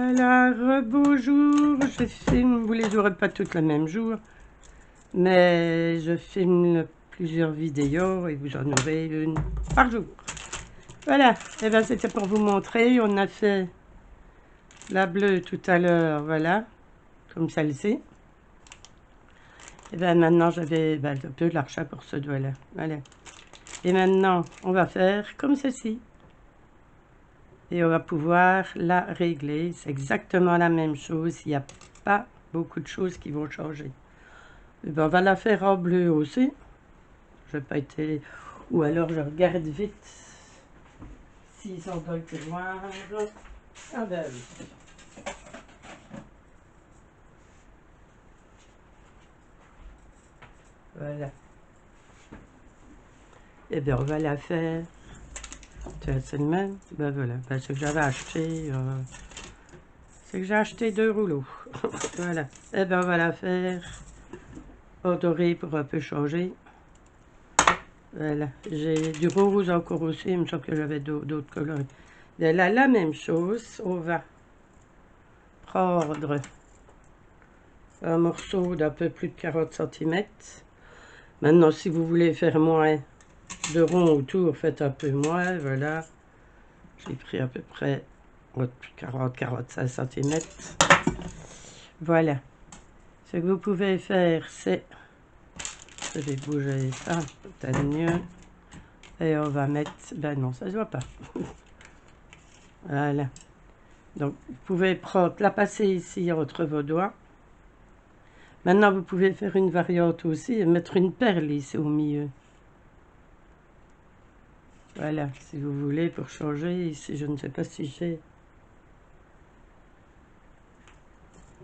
Voilà, beau jour, je filme, vous les aurez pas toutes le même jour, mais je filme plusieurs vidéos et vous en aurez une par jour. Voilà, et bien c'était pour vous montrer, on a fait la bleue tout à l'heure, voilà, comme celle-ci. Et bien maintenant j'avais un peu de l'archat pour ce doigt-là, voilà. Et maintenant on va faire comme ceci. Et on va pouvoir la régler. C'est exactement la même chose. Il n'y a pas beaucoup de choses qui vont changer. Et ben, on va la faire en bleu aussi. Je vais pas été... Ou alors je regarde vite s'ils sont dans le tiroir. Ah ben oui. Voilà. Et bien on va la faire. C'est le même. Ben voilà. Ben, c'est que j'avais acheté... c'est que j'ai acheté 2 rouleaux. Voilà. Et bien on va la faire en doré pour un peu changer. Voilà, j'ai du rose encore aussi, il me semble que j'avais d'autres coloris. Et là, la même chose, on va prendre un morceau d'à peu plus de 40 cm. Maintenant, si vous voulez faire moins de rond autour, faites un peu moins, voilà. J'ai pris à peu près 40-45 cm. Voilà. Ce que vous pouvez faire, c'est... Je vais bouger ça, peut-être mieux. Et on va mettre... Ben non, ça se voit pas. Voilà. Donc, vous pouvez prendre, la passer ici entre vos doigts. Maintenant, vous pouvez faire une variante aussi et mettre une perle ici au milieu. Voilà, si vous voulez, pour changer. Ici, je ne sais pas si j'ai...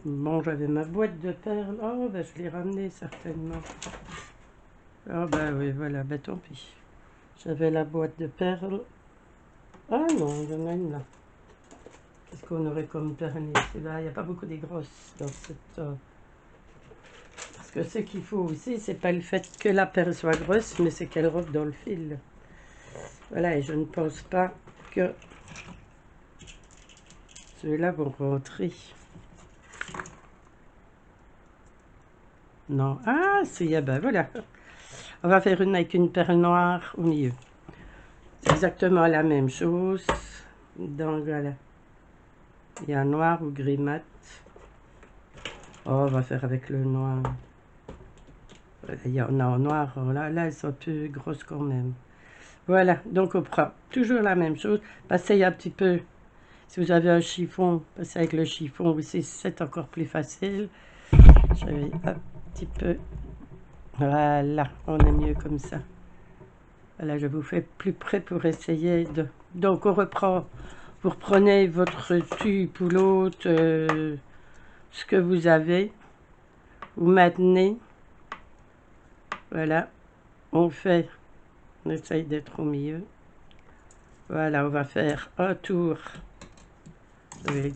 Bon, j'avais ma boîte de perles. Oh, ben, je l'ai ramenée certainement. Ah, ben oui, voilà, ben tant pis. J'avais la boîte de perles. Ah non, il y en a une là. Qu'est-ce qu'on aurait comme perle ici? Là, il n'y a pas beaucoup des grosses dans cette... Parce que ce qu'il faut aussi, c'est pas le fait que la perle soit grosse, mais c'est qu'elle rentre dans le fil. Voilà, et je ne pense pas que ceux-là vont rentrer. Non. Ah, si, ah ben voilà. On va faire une avec une perle noire au milieu. C'est exactement la même chose. Donc voilà. Il y a noir ou gris mat. Oh, on va faire avec le noir. Il y en a en noir. Oh, là, elles sont plus grosses quand même. Voilà, donc on prend toujours la même chose. Passez un petit peu. Si vous avez un chiffon, passez avec le chiffon aussi, c'est encore plus facile. Je vais un petit peu. Voilà, on est mieux comme ça. Voilà, je vous fais plus près pour essayer de... Donc on reprend. Vous reprenez votre tube ou l'autre, ce que vous avez. Vous maintenez. Voilà, on fait. On essaye d'être au milieu. Voilà, on va faire un tour. Je vais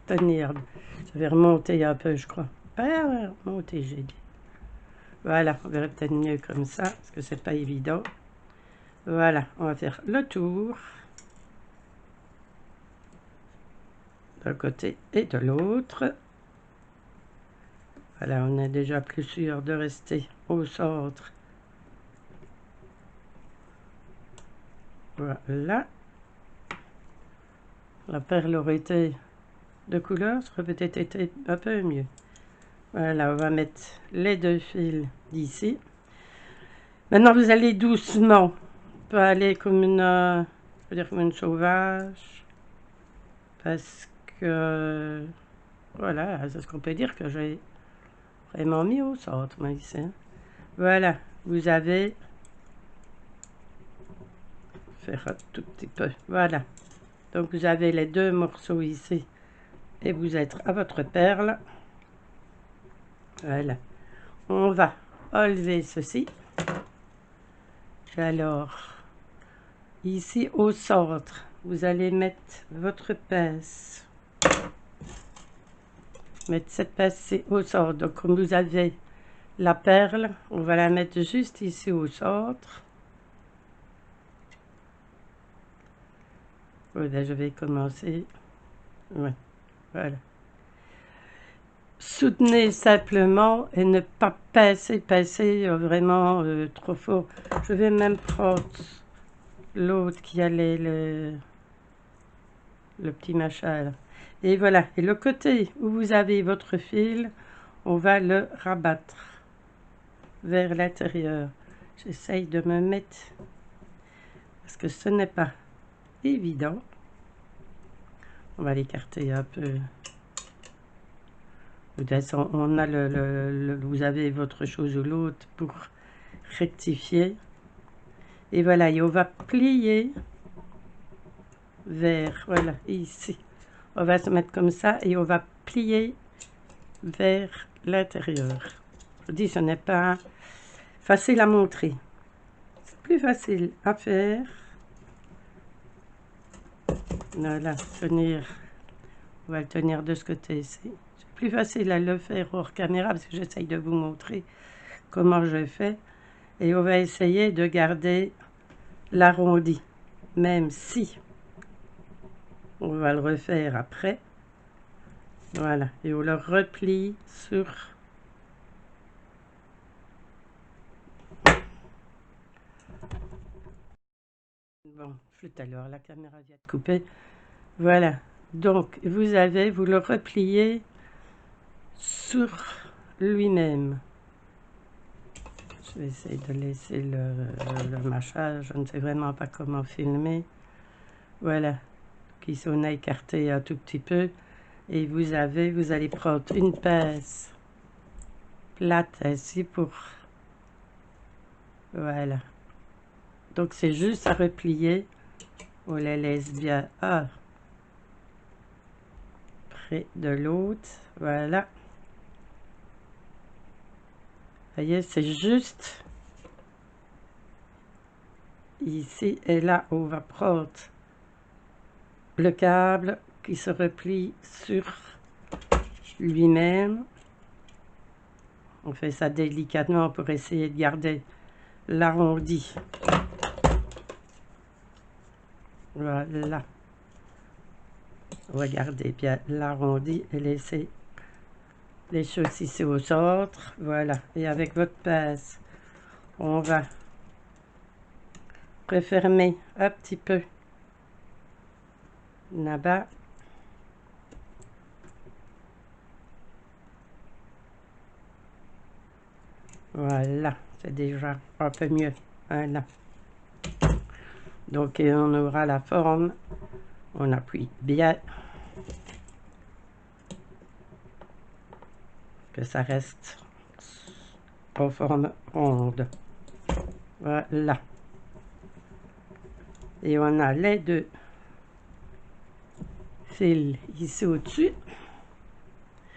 tenir. Je vais remonter un peu, je crois. Ah, remonter, j'ai dit. Voilà, on verrait peut-être mieux comme ça, parce que c'est pas évident. Voilà, on va faire le tour. D'un côté et de l'autre. Voilà, on est déjà plus sûr de rester au centre. Voilà. La perle aurait été de couleur, ça aurait peut-être été un peu mieux. Voilà, on va mettre les 2 fils d'ici. Maintenant, vous allez doucement. Pas aller comme une, je veux dire comme une sauvage. Parce que, voilà, c'est ce qu'on peut dire que j'ai vraiment mis au centre, moi, ici. Voilà, vous avez... Faire un tout petit peu, voilà. Donc, vous avez les 2 morceaux ici. Et vous êtes à votre perle. Voilà. On va enlever ceci. Alors, ici au centre, vous allez mettre votre pince. Mettre cette pince au centre. Donc, comme vous avez la perle, on va la mettre juste ici au centre. Voilà, je vais commencer. Ouais. Voilà. Soutenez simplement et ne pas pincer vraiment trop fort. Je vais même prendre l'autre qui a le petit machin là. Et voilà. Et le côté où vous avez votre fil, on va le rabattre vers l'intérieur. J'essaye de me mettre parce que ce n'est pas évident. On va l'écarter un peu. De toute façon, on a vous avez votre chose ou l'autre pour rectifier. Et voilà, et on va plier vers, voilà, ici. On va se mettre comme ça et on va plier vers l'intérieur. Je dis, ce n'est pas facile à montrer. C'est plus facile à faire. Voilà, tenir. On va le tenir de ce côté-ci. C'est plus facile à le faire hors caméra parce que j'essaye de vous montrer comment je fais. Et on va essayer de garder l'arrondi, même si on va le refaire après. Voilà, et on le replie sur bon, flûte alors, la caméra vient de couper. Voilà, donc vous le repliez sur lui-même. Je vais essayer de laisser le machin, je ne sais vraiment pas comment filmer. Voilà, qui s'en a écarté un tout petit peu. Et vous allez prendre une pince plate ainsi pour... Voilà. Donc c'est juste à replier. On les laisse bien près de l'autre. Voilà. Vous voyez, c'est juste ici et là, on va prendre le câble qui se replie sur lui-même. On fait ça délicatement pour essayer de garder l'arrondi. Voilà. Regardez bien l'arrondi et laissez les choses ici au centre. Voilà. Et avec votre pince, on va refermer un petit peu là-bas. Voilà, c'est déjà un peu mieux. Voilà. Donc, on aura la forme. On appuie bien. Que ça reste en forme ronde. Voilà. Et on a les deux fils ici au-dessus.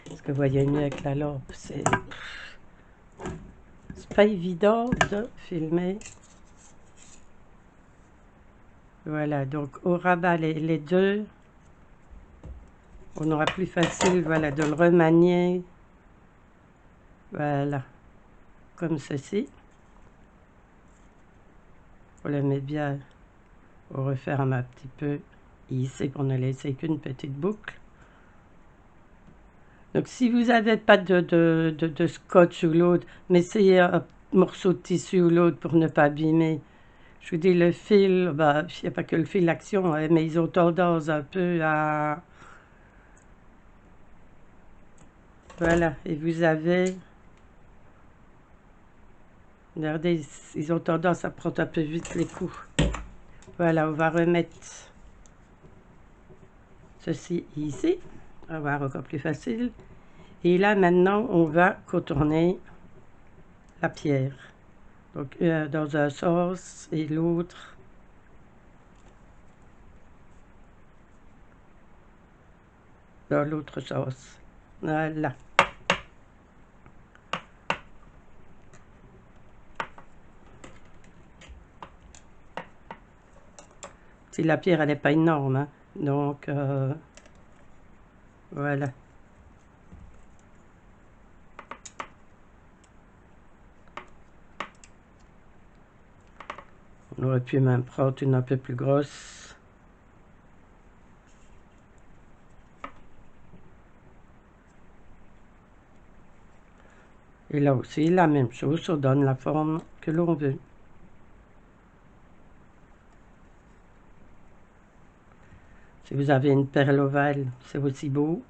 Parce que vous voyez mieux avec la lampe, c'est pas évident de filmer. Voilà, donc au rabat les deux, on aura plus facile, voilà, de le remanier. Voilà, comme ceci. On le met bien, on referme un petit peu ici pour ne laisser qu'une petite boucle. Donc si vous n'avez pas de scotch ou l'autre, mettez un morceau de tissu ou l'autre pour ne pas abîmer. Je vous dis, le fil, bah, il n'y a pas que le fil d'action, hein, mais ils ont tendance un peu à... Voilà, et vous avez... Regardez, ils ont tendance à prendre un peu vite les coups. Voilà, on va remettre ceci ici. On va voir encore plus facile. Et là, maintenant, on va contourner la pierre. Donc, dans un sens et l'autre dans l'autre sens. Voilà. Si la pierre, elle n'est pas énorme, hein. Donc, voilà. On aurait pu même prendre une un peu plus grosse. Et là aussi, la même chose, on donne la forme que l'on veut. Si vous avez une perle ovale, c'est aussi beau.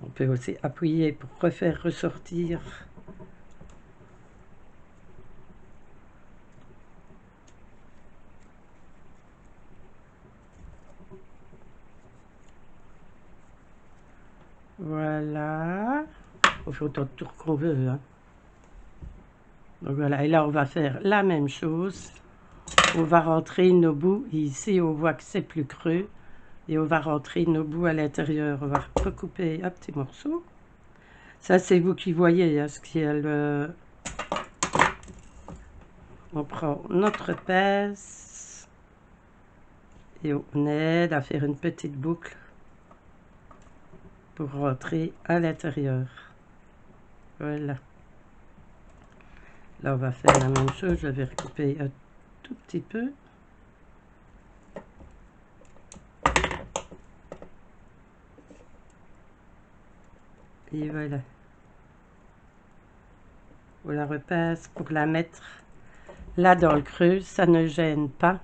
On peut aussi appuyer pour refaire ressortir. Voilà. On fait autant de tours qu'on veut. Hein. Donc voilà, et là on va faire la même chose. On va rentrer nos bouts. Ici on voit que c'est plus creux. Et on va rentrer nos bouts à l'intérieur. On va recouper un petit morceau. Ça c'est vous qui voyez hein, ce qui est le... On prend notre pince. Et on aide à faire une petite boucle. Pour rentrer à l'intérieur. Voilà. Là, on va faire la même chose. Je vais recouper un tout petit peu. Et voilà. On la repasse pour la mettre là dans le creux. Ça ne gêne pas.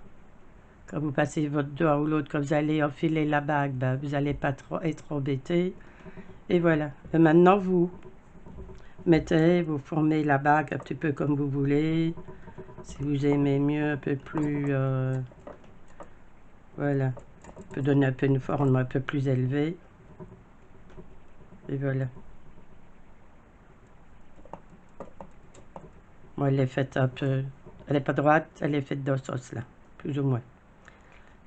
Quand vous passez votre doigt ou l'autre, quand vous allez enfiler la bague, ben, vous n'allez pas trop être embêté. Et voilà. Et maintenant, vous mettez, vous formez la bague un petit peu comme vous voulez. Si vous aimez mieux, un peu plus... voilà. On peut donner un peu une forme un peu plus élevée. Et voilà. Moi, elle est faite un peu... Elle n'est pas droite, elle est faite dans ce sens-là. Plus ou moins.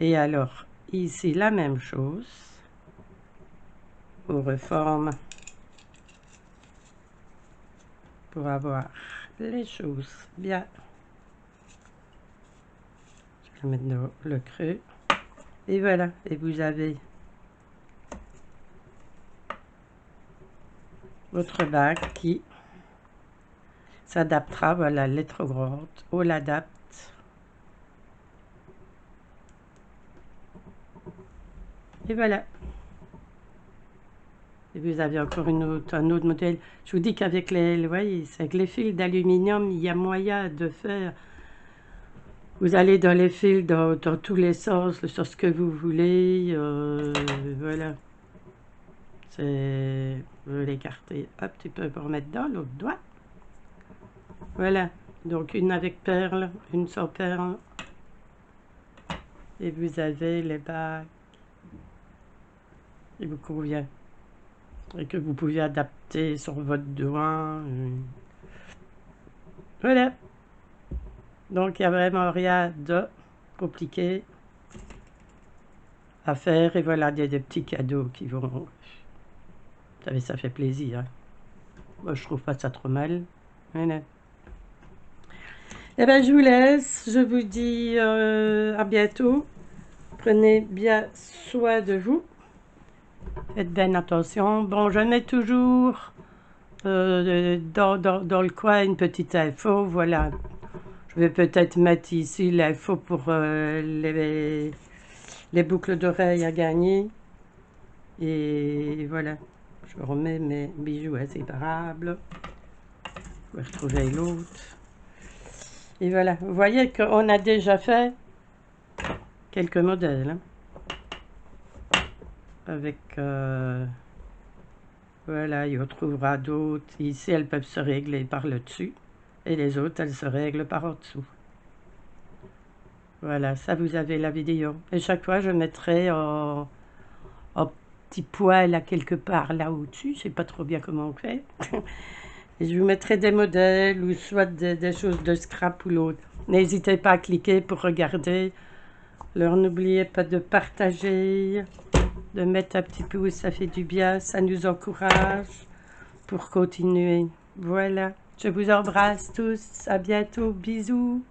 Et alors, ici, la même chose. On reforme. Pour avoir les choses bien. Je vais mettre dans le creux. Et voilà. Et vous avez votre bague qui s'adaptera. Voilà, elle est trop grande. On l'adapte. Et voilà. Et vous avez encore un autre modèle. Je vous dis qu'avec les, voyez, avec les fils d'aluminium, il y a moyen de faire. Vous allez dans les fils dans tous les sens, le sens que vous voulez. Voilà. C'est... Je vais l'écarter un petit peu pour mettre dans l'autre doigt. Voilà. Donc une avec perles, une sans perles. Et vous avez les bagues. Il vous convient. Et que vous pouvez adapter sur votre doigt. Voilà. Donc il n'y a vraiment rien de compliqué à faire. Et voilà, des petits cadeaux qui vont... Vous savez, ça fait plaisir. Hein. Moi, je trouve pas ça trop mal. Voilà. Eh bien, je vous laisse. Je vous dis à bientôt. Prenez bien soin de vous. Faites bien attention. Bon, je mets toujours dans le coin une petite info. Voilà. Je vais peut-être mettre ici l'info pour les boucles d'oreilles à gagner. Et voilà. Je remets mes bijoux inséparables. Je vais retrouver l'autre. Et voilà. Vous voyez qu'on a déjà fait quelques modèles. Hein. Avec... voilà, il y en trouvera d'autres. Ici, elles peuvent se régler par le dessus. Et les autres, elles se règlent par en dessous. Voilà, ça vous avez la vidéo. Et chaque fois, je mettrai en petit poil là quelque part là au-dessus. Je sais pas trop bien comment on fait. Et je vous mettrai des modèles ou soit des choses de scrap ou l'autre. N'hésitez pas à cliquer pour regarder. Alors n'oubliez pas de partager, de mettre un petit pouce, ça fait du bien, ça nous encourage pour continuer. Voilà, je vous embrasse tous, à bientôt, bisous.